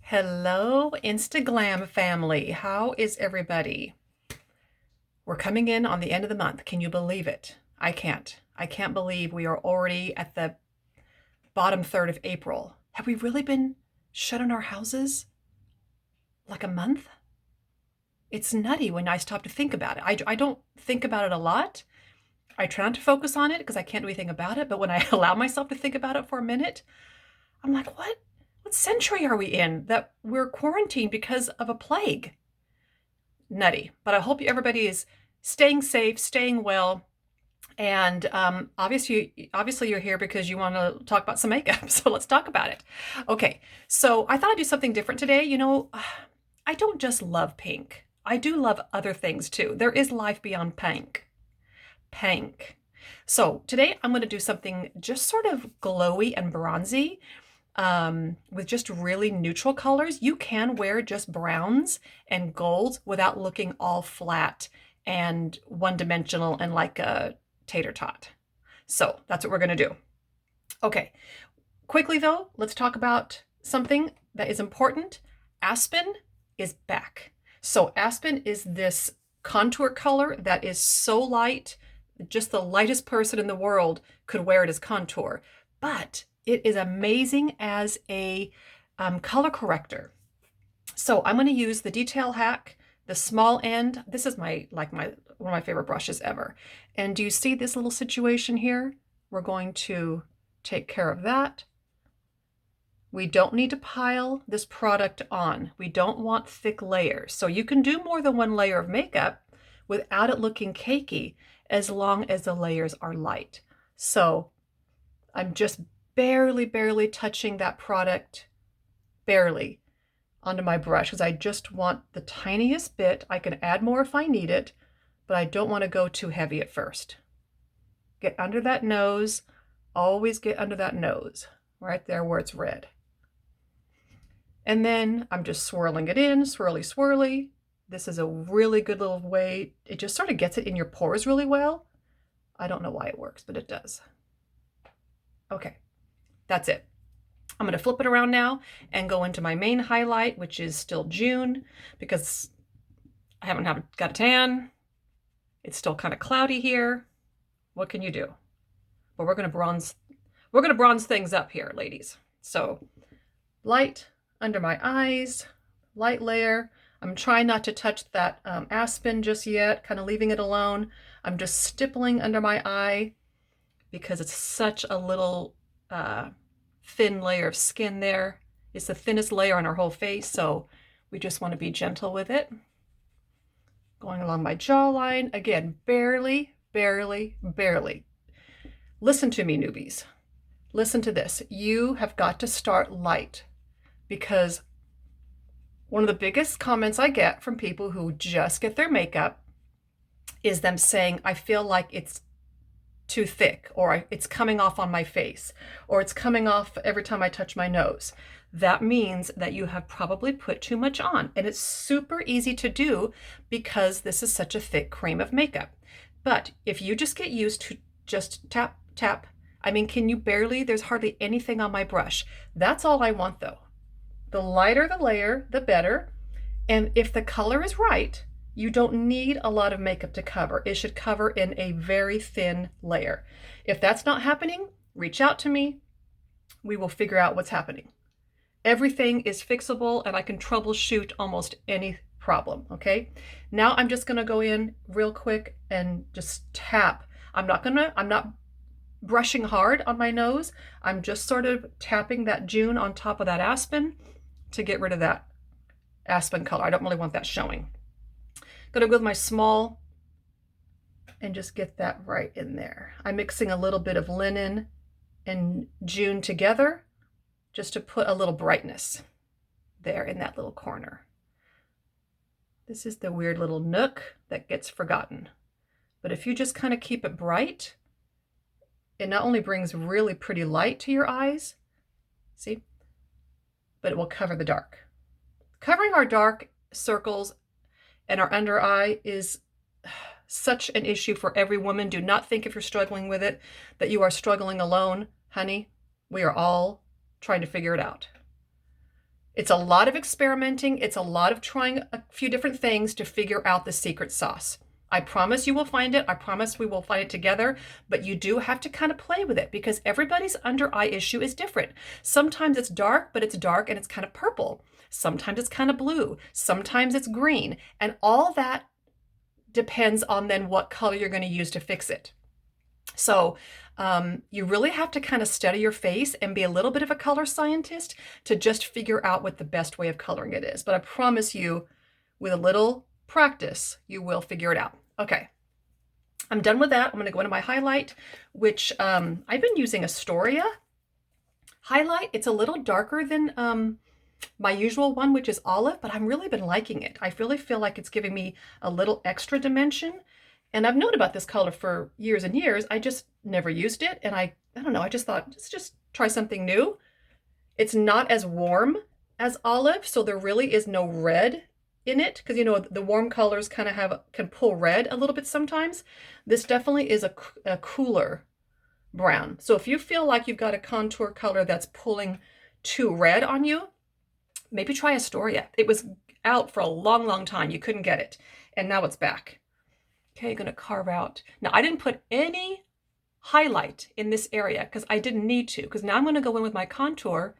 Hello, Instaglam family. How is everybody? We're coming in on the end of the month. Can you believe it? I can't. I can't believe we are already at the bottom third of April. Have we really been shut in our houses like a month? It's nutty when I stop to think about it. I don't think about it a lot. I try not to focus on it because I can't do anything about it. But when I allow myself to think about it for a minute, I'm like, what century are we in that we're quarantined because of a plague? Nutty. But I hope everybody is staying safe, staying well. And obviously you're here because you want to talk about some makeup. So let's talk about it. Okay. So I thought I'd do something different today. I don't just love pink. I do love other things too. There is life beyond pink. Pink. So today I'm going to do something just sort of glowy and bronzy. With just really neutral colors. You can wear just browns and golds without looking all flat and one-dimensional and like a tater tot. So that's what we're going to do. Okay, quickly though, let's talk about something that is important. Aspen is back. So Aspen is this contour color that is so light, just the lightest person in the world could wear it as contour. But it is amazing as a color corrector. So I'm going to use the Detail Hack, the small end. This is one of my favorite brushes ever. And do you see this little situation here? We're going to take care of that. We don't need to pile this product on. We don't want thick layers. So you can do more than one layer of makeup without it looking cakey as long as the layers are light. So I'm just barely touching that product, barely, onto my brush because I just want the tiniest bit. I can add more if I need it, but I don't want to go too heavy at first. Get under that nose. Always get under that nose, right there where it's red. And then I'm just swirling it in, swirly. This is a really good little way. It just sort of gets it in your pores really well. I don't know why it works, but it does. Okay. That's it. I'm going to flip it around now and go into my main highlight, which is still June, because I haven't got a tan. It's still kind of cloudy here. What can you do? Well, we're going to bronze things up here, ladies. So light under my eyes, light layer. I'm trying not to touch that Aspen just yet, kind of leaving it alone. I'm just stippling under my eye because it's such a little thin layer of skin there. It's the thinnest layer on our whole face, so we just want to be gentle with it. Going along my jawline, again, barely. Listen to me, newbies. Listen to this. You have got to start light, because one of the biggest comments I get from people who just get their makeup is them saying, I feel like it's too thick, or it's coming off on my face, or it's coming off every time I touch my nose. That means that you have probably put too much on, and it's super easy to do because this is such a thick cream of makeup. But if you just get used to just tap, I mean, there's hardly anything on my brush. That's all I want though. The lighter the layer, the better. And if the color is right, you don't need a lot of makeup to cover. It should cover in a very thin layer. If that's not happening, reach out to me. We will figure out what's happening. Everything is fixable and I can troubleshoot almost any problem, okay? Now I'm just gonna go in real quick and just tap. I'm not brushing hard on my nose. I'm just sort of tapping that June on top of that Aspen to get rid of that Aspen color. I don't really want that showing. Gonna go with my small and just get that right in there. I'm mixing a little bit of linen and June together just to put a little brightness there in that little corner. This is the weird little nook that gets forgotten. But if you just kind of keep it bright, it not only brings really pretty light to your eyes, see, but it will cover the dark. Covering our dark circles and our under eye is such an issue for every woman. Do not think if you're struggling with it that you are struggling alone, honey. We are all trying to figure it out. It's a lot of experimenting. It's a lot of trying a few different things to figure out the secret sauce. I promise you will find it. I promise we will find it together, but you do have to kind of play with it because everybody's under eye issue is different. Sometimes it's dark, but it's dark and it's kind of purple. Sometimes it's kind of blue. Sometimes it's green. And all that depends on then what color you're going to use to fix it. So you really have to kind of study your face and be a little bit of a color scientist to just figure out what the best way of coloring it is. But I promise you, with a little practice, you will figure it out. Okay, I'm done with that. I'm going to go into my highlight, which I've been using Astoria highlight. It's a little darker than my usual one, which is olive, but I've really been liking it. I really feel like it's giving me a little extra dimension. And I've known about this color for years and years. I just never used it. And I don't know, I just thought, let's just try something new. It's not as warm as olive, so there really is no red in it. Because, you know, the warm colors kind of can pull red a little bit sometimes. This definitely is a cooler brown. So if you feel like you've got a contour color that's pulling too red on you, maybe try Astoria. It was out for a long, long time. You couldn't get it. And now it's back. Okay, going to carve out. Now, I didn't put any highlight in this area because I didn't need to, because now I'm going to go in with my contour,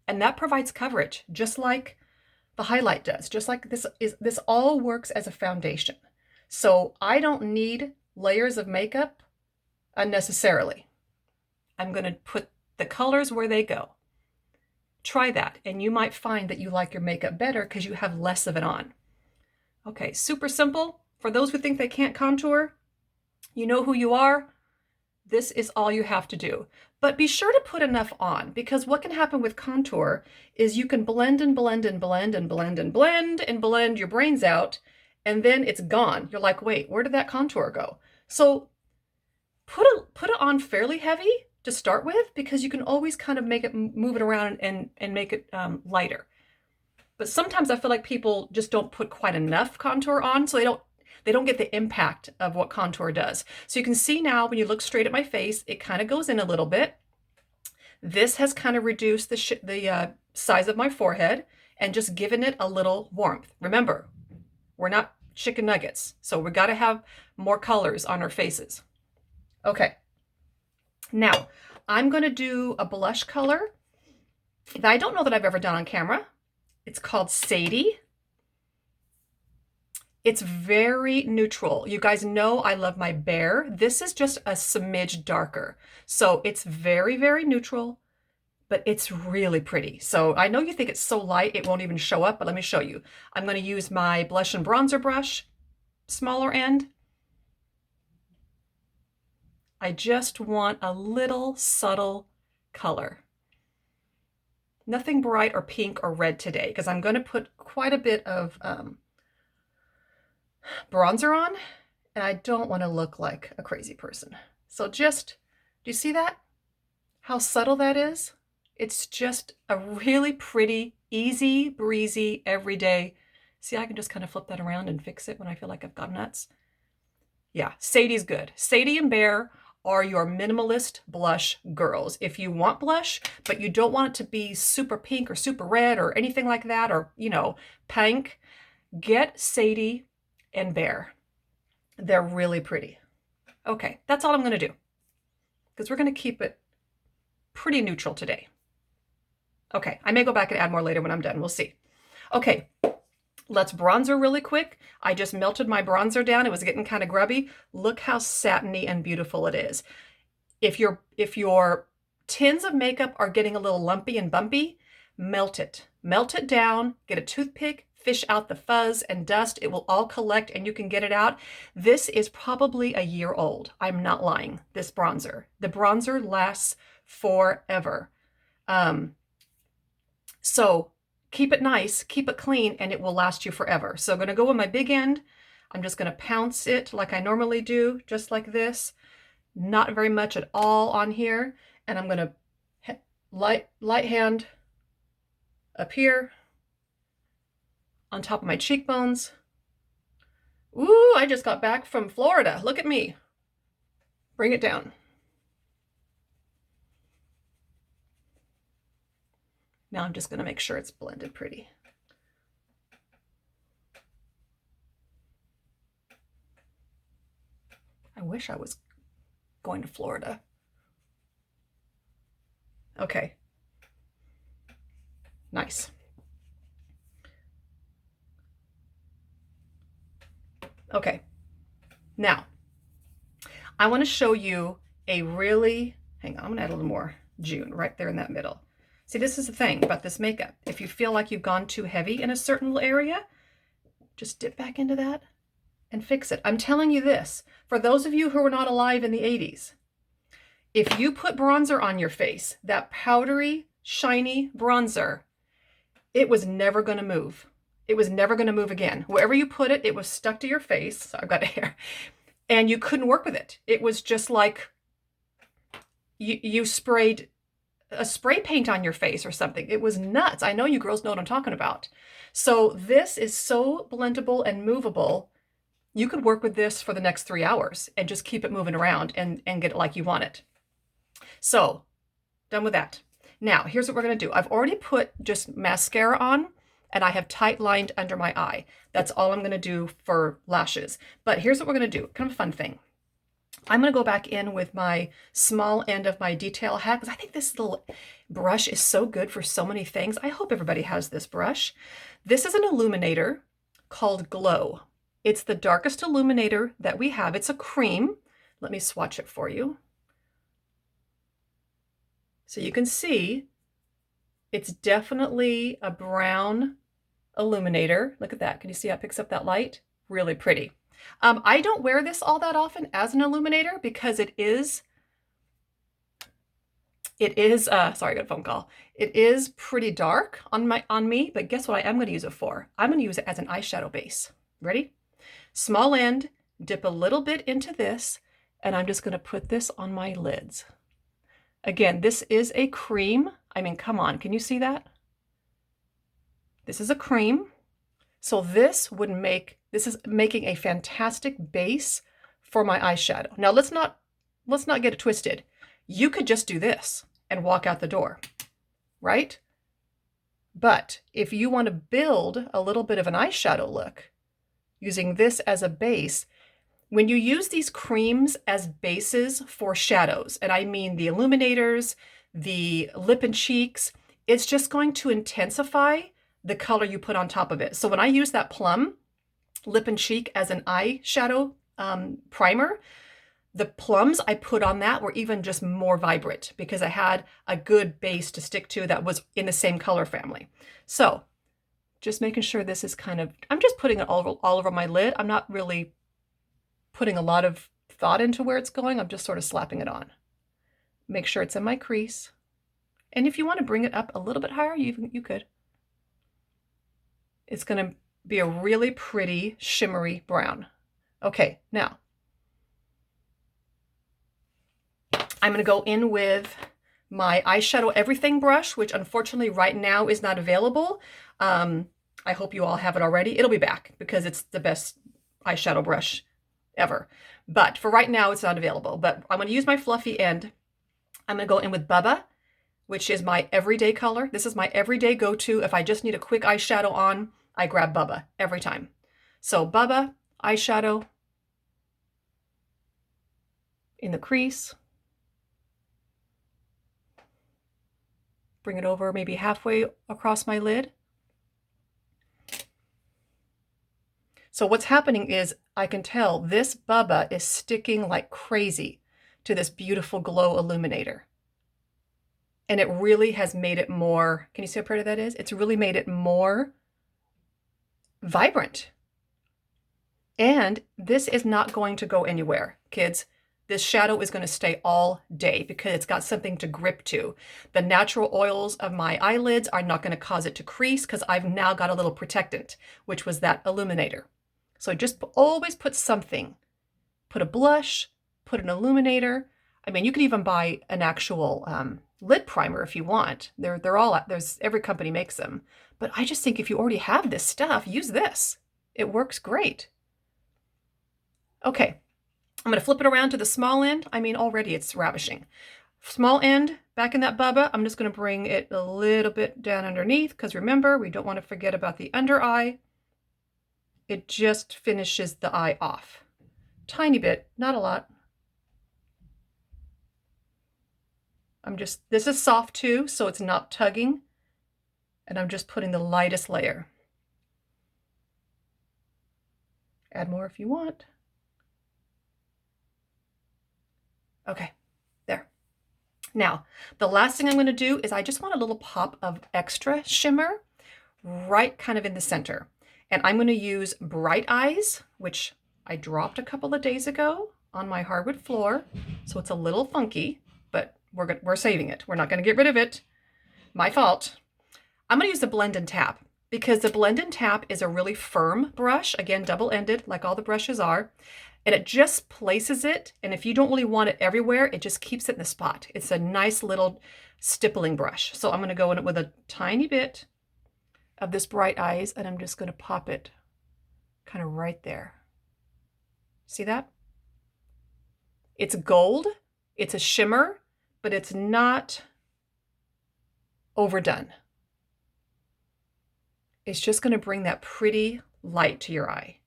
and that provides coverage just like the highlight does, just like this all works as a foundation. So I don't need layers of makeup unnecessarily. I'm going to put the colors where they go. Try that, and you might find that you like your makeup better because you have less of it on. Okay, super simple. For those who think they can't contour, you know who you are. This is all you have to do. But be sure to put enough on, because what can happen with contour is you can blend and blend and blend and blend and blend and blend your brains out, and then it's gone. You're like, wait, where did that contour go? So put it on fairly heavy to start with, because you can always kind of make it, move it around and make it lighter. But sometimes I feel like people just don't put quite enough contour on, so they don't get the impact of what contour does. So you can see now when you look straight at my face, it kind of goes in a little bit. This has kind of reduced the size of my forehead and just given it a little warmth. Remember, we're not chicken nuggets, so we got to have more colors on our faces. Okay, now I'm going to do a blush color that I don't know that I've ever done on camera. It's called Sadie. It's very neutral. You guys know I love my Bear. This is just a smidge darker. So it's very, very neutral, but it's really pretty. So I know you think it's so light it won't even show up, but let me show you. I'm going to use my blush and bronzer brush, smaller end. I just want a little subtle color. Nothing bright or pink or red today, because I'm going to put quite a bit of bronzer on, and I don't want to look like a crazy person. So just, do you see that? How subtle that is? It's just a really pretty, easy, breezy, everyday. See, I can just kind of flip that around and fix it when I feel like I've gone nuts. Yeah, Sadie's good. Sadie and Bear are your minimalist blush girls. If you want blush, but you don't want it to be super pink or super red or anything like that, or, you know, pink, get Sadie and Bear. They're really pretty. Okay, that's all I'm going to do, because we're going to keep it pretty neutral today. Okay, I may go back and add more later when I'm done. We'll see. Okay, let's bronzer really quick. I just melted my bronzer down. It was getting kind of grubby. Look how satiny and beautiful it is. If your tins of makeup are getting a little lumpy and bumpy, melt it. Melt it down, get a toothpick, fish out the fuzz and dust. It will all collect and you can get it out. This is probably a year old. I'm not lying, this bronzer. The bronzer lasts forever. So keep it nice, keep it clean, and it will last you forever. So I'm going to go with my big end. I'm just going to pounce it like I normally do, just like this. Not very much at all on here. And I'm going to light hand up here on top of my cheekbones. Ooh, I just got back from Florida. Look at me. Bring it down. Now I'm just going to make sure it's blended pretty. I wish I was going to Florida. Okay. Nice. Okay. Now, I want to show you a really, hang on, I'm going to add a little more June right there in that middle. See, this is the thing about this makeup. If you feel like you've gone too heavy in a certain area, just dip back into that and fix it. I'm telling you this, for those of you who were not alive in the 80s, if you put bronzer on your face, that powdery, shiny bronzer, it was never going to move. It was never going to move again. Wherever you put it, it was stuck to your face. So I've got hair. And you couldn't work with it. It was just like you sprayed a spray paint on your face or something. It was nuts. I know you girls know what I'm talking about. So this is so blendable and movable. You could work with this for the next 3 hours and just keep it moving around and get it like you want it. So, done with that. Now, here's what we're going to do. I've already put just mascara on, and I have tight lined under my eye. That's all I'm going to do for lashes. But here's what we're going to do. Kind of a fun thing. I'm going to go back in with my small end of my detail hat, because I think this little brush is so good for so many things. I hope everybody has this brush. This is an illuminator called Glow. It's the darkest illuminator that we have. It's a cream. Let me swatch it for you. So you can see it's definitely a brown illuminator. Look at that. Can you see how it picks up that light? Really pretty. I don't wear this all that often as an illuminator because it is, sorry, I got a phone call. It is pretty dark on me, but guess what I am going to use it for? I'm going to use it as an eyeshadow base. Ready? Small end, dip a little bit into this, and I'm just going to put this on my lids. Again, this is a cream. I mean, come on, can you see that? This is a cream. So this is making a fantastic base for my eyeshadow. Now let's not get it twisted. You could just do this and walk out the door, right? But if you want to build a little bit of an eyeshadow look using this as a base, when you use these creams as bases for shadows, and I mean the illuminators, the lip and cheeks, it's just going to intensify the color you put on top of it. So when I use that plum lip and cheek as an eyeshadow primer, the plums I put on that were even just more vibrant because I had a good base to stick to that was in the same color family. So just making sure this is kind of, I'm just putting it all over my lid. I'm not really putting a lot of thought into where it's going. I'm just sort of slapping it on. Make sure it's in my crease. And if you want to bring it up a little bit higher, you could. It's going to be a really pretty shimmery brown. Okay, now I'm going to go in with my eyeshadow everything brush, which unfortunately right now is not available. I hope you all have it already. It'll be back because it's the best eyeshadow brush ever. But for right now, it's not available. But I'm going to use my fluffy end. I'm going to go in with Bubba, which is my everyday color. This is my everyday go-to. If I just need a quick eyeshadow on, I grab Bubba every time. So Bubba, eyeshadow in the crease. Bring it over maybe halfway across my lid. So what's happening is I can tell this Bubba is sticking like crazy to this beautiful glow illuminator. And it really has made it more, can you see how pretty that is? It's really made it more vibrant. And this is not going to go anywhere, kids. This shadow is going to stay all day because it's got something to grip to. The natural oils of my eyelids are not going to cause it to crease because I've now got a little protectant, which was that illuminator. So just always put something. Put a blush, put an illuminator. I mean, you could even buy an actual lid primer if you want. They're all, every company makes them. But I just think if you already have this stuff, use this. It works great. Okay, I'm going to flip it around to the small end. I mean, already it's ravishing. Small end back in that bubba. I'm just going to bring it a little bit down underneath because remember, we don't want to forget about the under eye. It just finishes the eye off. Tiny bit, not a lot. This is soft too, so it's not tugging. And I'm just putting the lightest layer. Add more if you want. Okay, there. Now, the last thing I'm going to do is I just want a little pop of extra shimmer right kind of in the center. And I'm going to use Bright Eyes, which I dropped a couple of days ago on my hardwood floor. So it's a little funky, but we're saving it. We're not going to get rid of it. My fault. I'm going to use the Blend and Tap because the Blend and Tap is a really firm brush. Again, double-ended like all the brushes are. And it just places it. And if you don't really want it everywhere, it just keeps it in the spot. It's a nice little stippling brush. So I'm going to go in it with a tiny bit of this Bright Eyes, and I'm just going to pop it kind of right there. See that? It's gold, it's a shimmer, but it's not overdone. It's just going to bring that pretty light to your eye.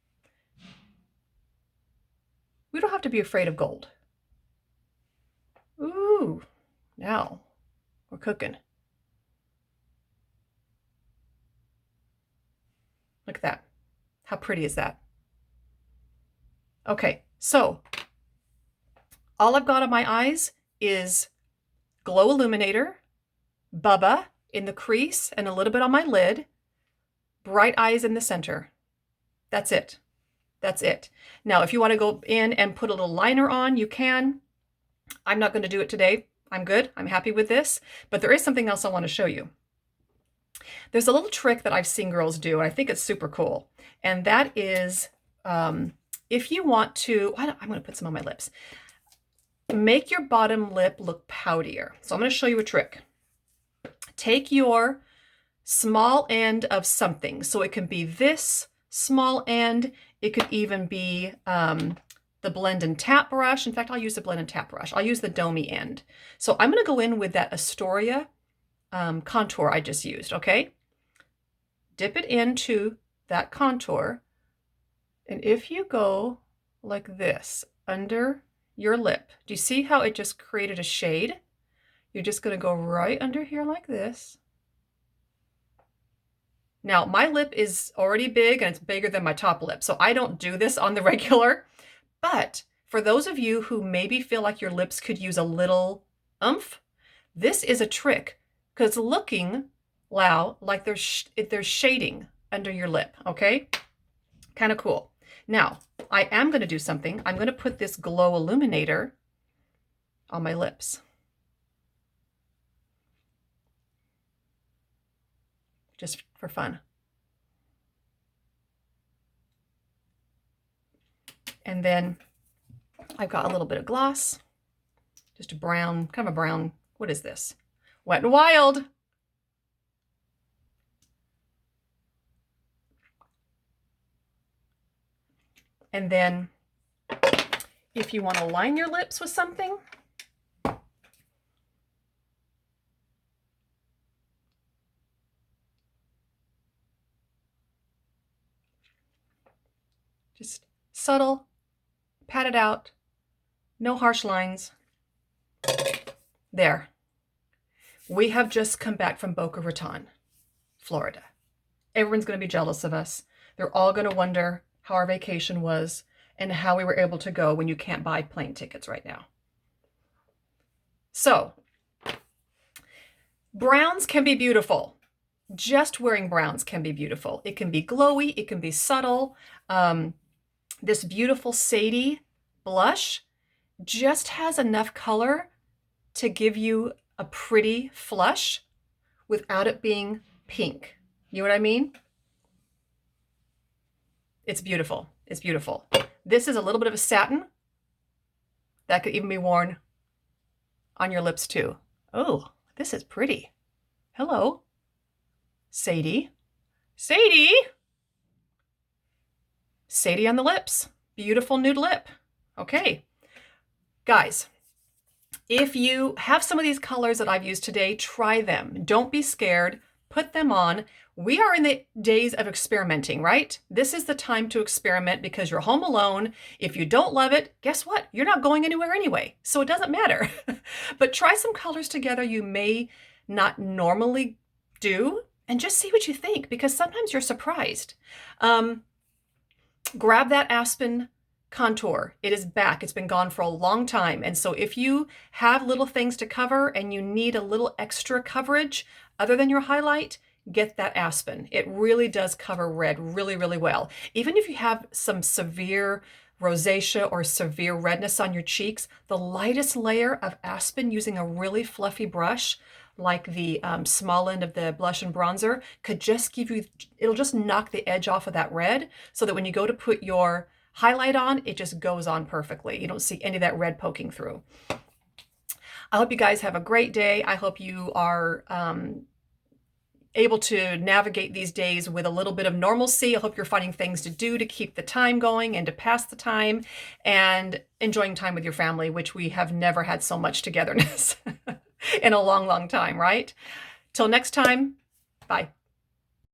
We don't have to be afraid of gold. Ooh, now we're cooking. Look at that. How pretty is that? Okay, so all I've got on my eyes is Glow Illuminator, Bubba in the crease and a little bit on my lid, Bright Eyes in the center. That's it. That's it. Now, if you want to go in and put a little liner on, you can. I'm not going to do it today. I'm good. I'm happy with this. But there is something else I want to show you. There's a little trick that I've seen girls do, and I think it's super cool. And that is, if you want to, I'm going to put some on my lips. Make your bottom lip look poutier. So I'm going to show you a trick. Take your small end of something. So it can be this small end. It could even be the Blend and Tap brush. In fact, I'll use the Blend and Tap brush. I'll use the domey end. So I'm going to go in with that Astoria contour I just used, okay? Dip it into that contour. And if you go like this under your lip, do you see how it just created a shade? You're just going to go right under here like this. Now, my lip is already big and it's bigger than my top lip, so I don't do this on the regular. But for those of you who maybe feel like your lips could use a little oomph, this is a trick because it's looking, wow, like there's shading under your lip, okay? Kind of cool. Now, I am going to do something. I'm going to put this Glow Illuminator on my lips. Just for fun. And then I've got a little bit of gloss, just a brown, kind of a brown, what is this? Wet n Wild. And then if you want to line your lips with something, just subtle, pat it out, no harsh lines. There. We have just come back from Boca Raton, Florida. Everyone's going to be jealous of us. They're all going to wonder how our vacation was and how we were able to go when you can't buy plane tickets right now. So, browns can be beautiful. Just wearing browns can be beautiful. It can be glowy, it can be subtle. This beautiful Sadie blush just has enough color to give you a pretty flush without it being pink. You know what I mean? It's beautiful. It's beautiful. This is a little bit of a satin that could even be worn on your lips too. Oh, this is pretty. Hello, Sadie. Sadie! Sadie on the lips. Beautiful nude lip. Okay. Guys, If you have some of these colors that I've used today, try them. Don't be scared. Put them on. We are in the days of experimenting, right? This is the time to experiment because you're home alone. If you don't love it, guess what? You're not going anywhere anyway, so it doesn't matter. But try some colors together you may not normally do and just see what you think, because sometimes you're surprised. Grab that Aspen contour. It is back. It's been gone for a long time. And so if you have little things to cover and you need a little extra coverage other than your highlight, get that Aspen. It really does cover red really, really well. Even if you have some severe rosacea or severe redness on your cheeks, the lightest layer of Aspen using a really fluffy brush like the small end of the blush and bronzer could just give you, it'll just knock the edge off of that red so that when you go to put your highlight on, it just goes on perfectly. You don't see any of that red poking through. I hope you guys have a great day. I hope you are able to navigate these days with a little bit of normalcy. I hope you're finding things to do to keep the time going and to pass the time and enjoying time with your family, which we have never had so much togetherness in a long, long time, right? Till next time, bye.